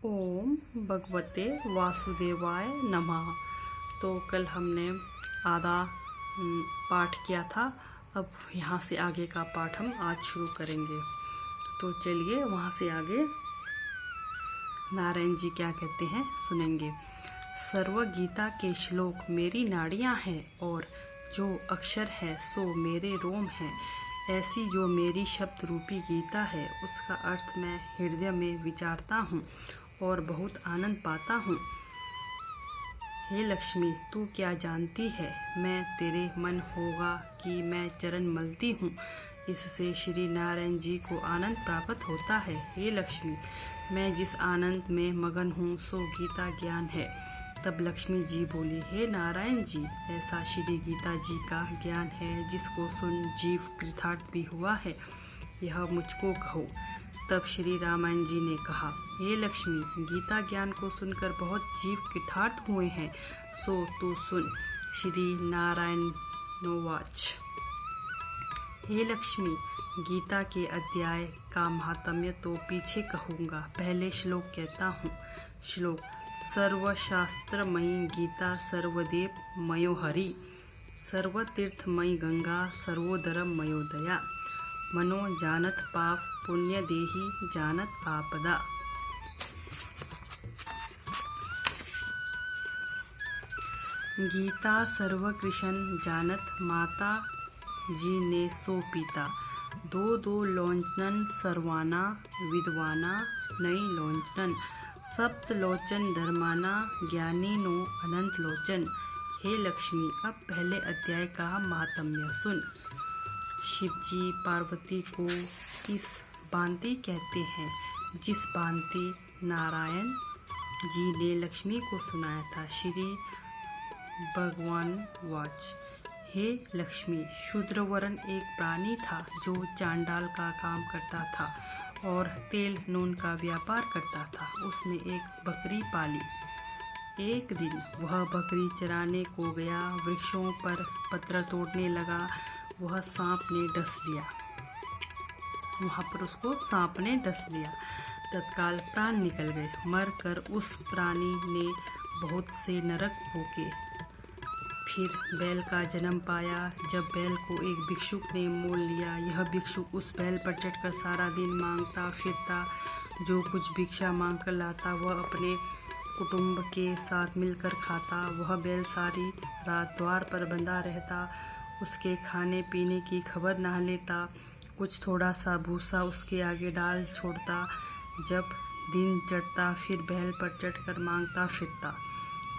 ओम भगवते वासुदेवाय नमः। तो कल हमने आधा पाठ किया था। अब यहाँ से आगे का पाठ हम आज शुरू करेंगे। तो चलिए वहाँ से आगे नारायण जी क्या कहते हैं सुनेंगे। सर्व गीता के श्लोक मेरी नाड़ियाँ हैं और जो अक्षर है सो मेरे रोम हैं। ऐसी जो मेरी शब्द रूपी गीता है उसका अर्थ मैं हृदय में विचारता हूँ और बहुत आनंद पाता हूँ। हे लक्ष्मी, तू क्या जानती है मैं तेरे मन होगा कि मैं चरण मलती हूँ। इससे श्री नारायण जी को आनंद प्राप्त होता है। हे लक्ष्मी, मैं जिस आनंद में मगन हूँ सो गीता ज्ञान है। तब लक्ष्मी जी बोली, हे नारायण जी, ऐसा श्री गीता जी का ज्ञान है जिसको सुन जीव कृतार्थ भी हुआ है, यह मुझको कहो। तब श्री रामायण जी ने कहा, ये लक्ष्मी, गीता ज्ञान को सुनकर बहुत जीव कृतार्थ हुए हैं, सो तू सुन। श्री नारायणोवाच। हे लक्ष्मी, गीता के अध्याय का महात्म्य तो पीछे कहूँगा, पहले श्लोक कहता हूँ। श्लोक। सर्वशास्त्रमयी गीता सर्वदेव मयो हरि, सर्वतीर्थमयी गंगा सर्वोदरम मयो दया। मनो जानत पाप पुण्य देहि जानत आपदा। गीता सर्वकृष्ण जानत माता जी ने सो पीता। दो दो लोचन सर्वाना विद्वाना नई लोचन। सप्त लोचन धर्माना ज्ञानी नो अनंत लोचन। हे लक्ष्मी, अब पहले अध्याय का महात्म्य सुन। शिवजी पार्वती को इस भांति कहते हैं जिस भांति नारायण जी ने लक्ष्मी को सुनाया था। श्री भगवान वाच। हे लक्ष्मी, शूद्रवर्ण एक प्राणी था जो चांडाल का काम करता था और तेल नून का व्यापार करता था। उसने एक बकरी पाली। एक दिन वह बकरी चराने को गया, वृक्षों पर पत्र तोड़ने लगा। वह सांप ने डस लिया। वहाँ पर उसको सांप ने डस लिया। तत्काल प्राण निकल गए। मर कर उस प्राणी ने बहुत से नरक भोगे। फिर बैल का जन्म पाया। जब बैल को एक भिक्षुक ने मोल लिया, यह भिक्षुक उस बैल पर चढ़कर सारा दिन मांगता फिरता। जो कुछ भिक्षा मांग कर लाता वह अपने कुटुंब के साथ मिलकर खाता। वह बैल सारी रात द्वार पर बंधा रहता, उसके खाने पीने की खबर ना लेता। कुछ थोड़ा सा भूसा उसके आगे डाल छोड़ता। जब दिन चढ़ता फिर बैल पर चढ़कर मांगता फिरता।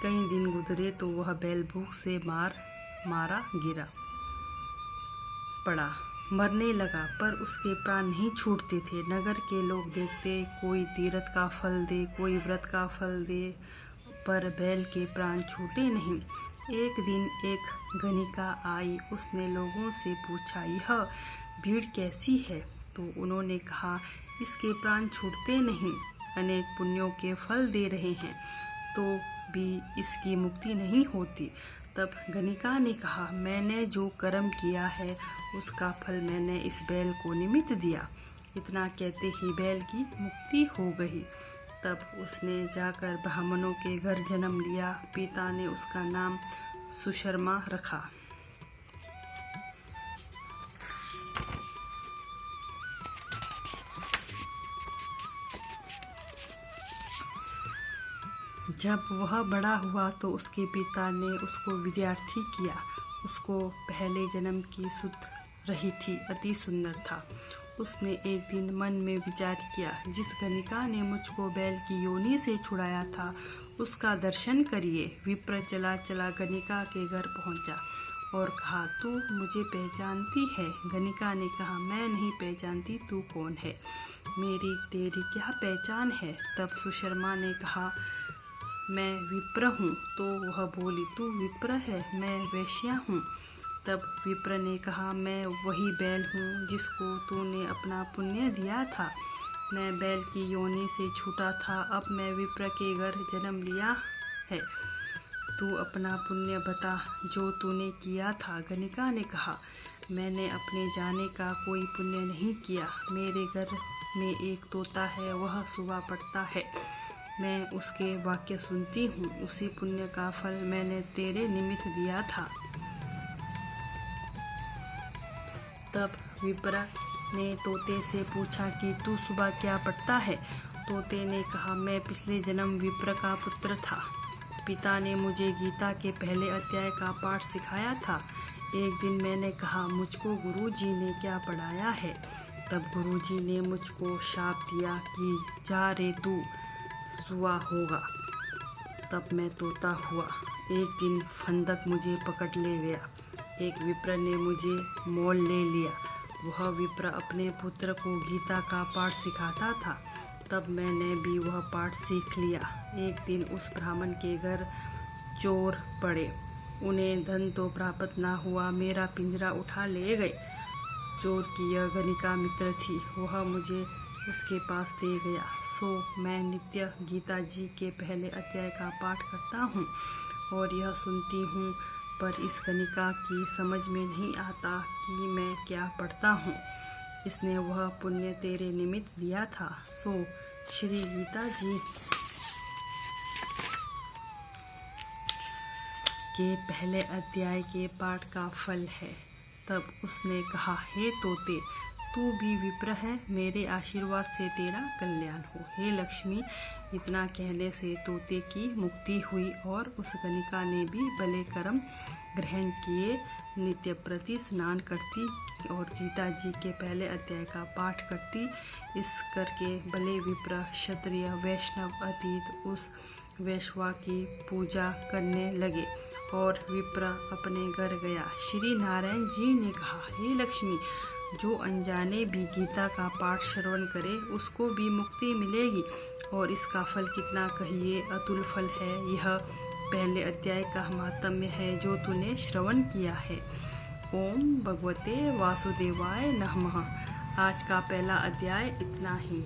कई दिन गुजरे तो वह बैल भूख से मारा गिरा पड़ा, मरने लगा, पर उसके प्राण नहीं छूटते थे। नगर के लोग देखते, कोई तीर्थ का फल दे, कोई व्रत का फल दे, पर बैल के प्राण छूटे नहीं। एक दिन एक गणिका आई। उसने लोगों से पूछा, यह भीड़ कैसी है? तो उन्होंने कहा, इसके प्राण छूटते नहीं, अनेक पुण्यों के फल दे रहे हैं तो भी इसकी मुक्ति नहीं होती। तब गणिका ने कहा, मैंने जो कर्म किया है उसका फल मैंने इस बैल को निमित्त दिया। इतना कहते ही बैल की मुक्ति हो गई। तब उसने जाकर ब्राह्मणों के घर जन्म लिया। पिता ने उसका नाम सुशर्मा रखा। जब वह बड़ा हुआ तो उसके पिता ने उसको विद्यार्थी किया। उसको पहले जन्म की सुध रही थी, अति सुंदर था। उसने एक दिन मन में विचार किया, जिस गणिका ने मुझको बैल की योनि से छुड़ाया था उसका दर्शन करिए। विप्र चला चला गणिका के घर पहुंचा और कहा, तू मुझे पहचानती है? गणिका ने कहा, मैं नहीं पहचानती, तू कौन है? मेरी तेरी क्या पहचान है? तब सुशर्मा ने कहा, मैं विप्र हूँ। तो वह बोली, तू विप्र है, मैं वैश्या हूँ। तब विप्र ने कहा, मैं वही बैल हूँ जिसको तूने अपना पुण्य दिया था। मैं बैल की योनि से छूटा था, अब मैं विप्र के घर जन्म लिया है। तू अपना पुण्य बता जो तूने किया था। गणिका ने कहा, मैंने अपने जाने का कोई पुण्य नहीं किया। मेरे घर में एक तोता है, वह सुबह पड़ता है, मैं उसके वाक्य सुनती हूँ। उसी पुण्य का फल मैंने तेरे निमित्त दिया था। तब विप्र ने तोते से पूछा कि तू सुबह क्या पढ़ता है? तोते ने कहा, मैं पिछले जन्म विप्र का पुत्र था। पिता ने मुझे गीता के पहले अध्याय का पाठ सिखाया था। एक दिन मैंने कहा, मुझको गुरुजी ने क्या पढ़ाया है? तब गुरुजी ने मुझको शाप दिया कि जा रे तू सुआ होगा। तब मैं तोता हुआ। एक दिन फंदक मुझे पकड़ ले गया। एक विप्र ने मुझे मोल ले लिया। वह विप्र अपने पुत्र को गीता का पाठ सिखाता था। तब मैंने भी वह पाठ सीख लिया। एक दिन उस ब्राह्मण के घर चोर पड़े। उन्हें धन तो प्राप्त ना हुआ, मेरा पिंजरा उठा ले गए। चोर की यह गणिका मित्र थी। वह मुझे उसके पास ले गया। सो मैं नित्य गीता जी के पहले अध्याय का पाठ करता हूँ और यह सुनती हूँ, पर इस गणिका की समझ में नहीं आता कि मैं क्या पढ़ता हूँ। इसने वह पुण्य तेरे निमित्त दिया था। सो श्री गीता जी के पहले अध्याय के पाठ का फल है। तब उसने कहा, हे तोते, तू भी विप्र है, मेरे आशीर्वाद से तेरा कल्याण हो। हे लक्ष्मी। इतना कहने से तोते की मुक्ति हुई और उस गणिका ने भी भले कर्म ग्रहण किए, नित्य प्रति स्नान करती और गीता जी के पहले अध्याय का पाठ करती। इस करके भले विप्र, क्षत्रिय, वैष्णव अतीत उस वैश्वा की पूजा करने लगे और विप्र अपने घर गया। श्री नारायण जी ने कहा, हे लक्ष्मी, जो अनजाने भी गीता का पाठ श्रवण करे उसको भी मुक्ति मिलेगी और इसका फल कितना कहिए, अतुल फल है। यह पहले अध्याय का महात्म्य है जो तूने श्रवण किया है। ओम भगवते वासुदेवाय नमः। आज का पहला अध्याय इतना ही।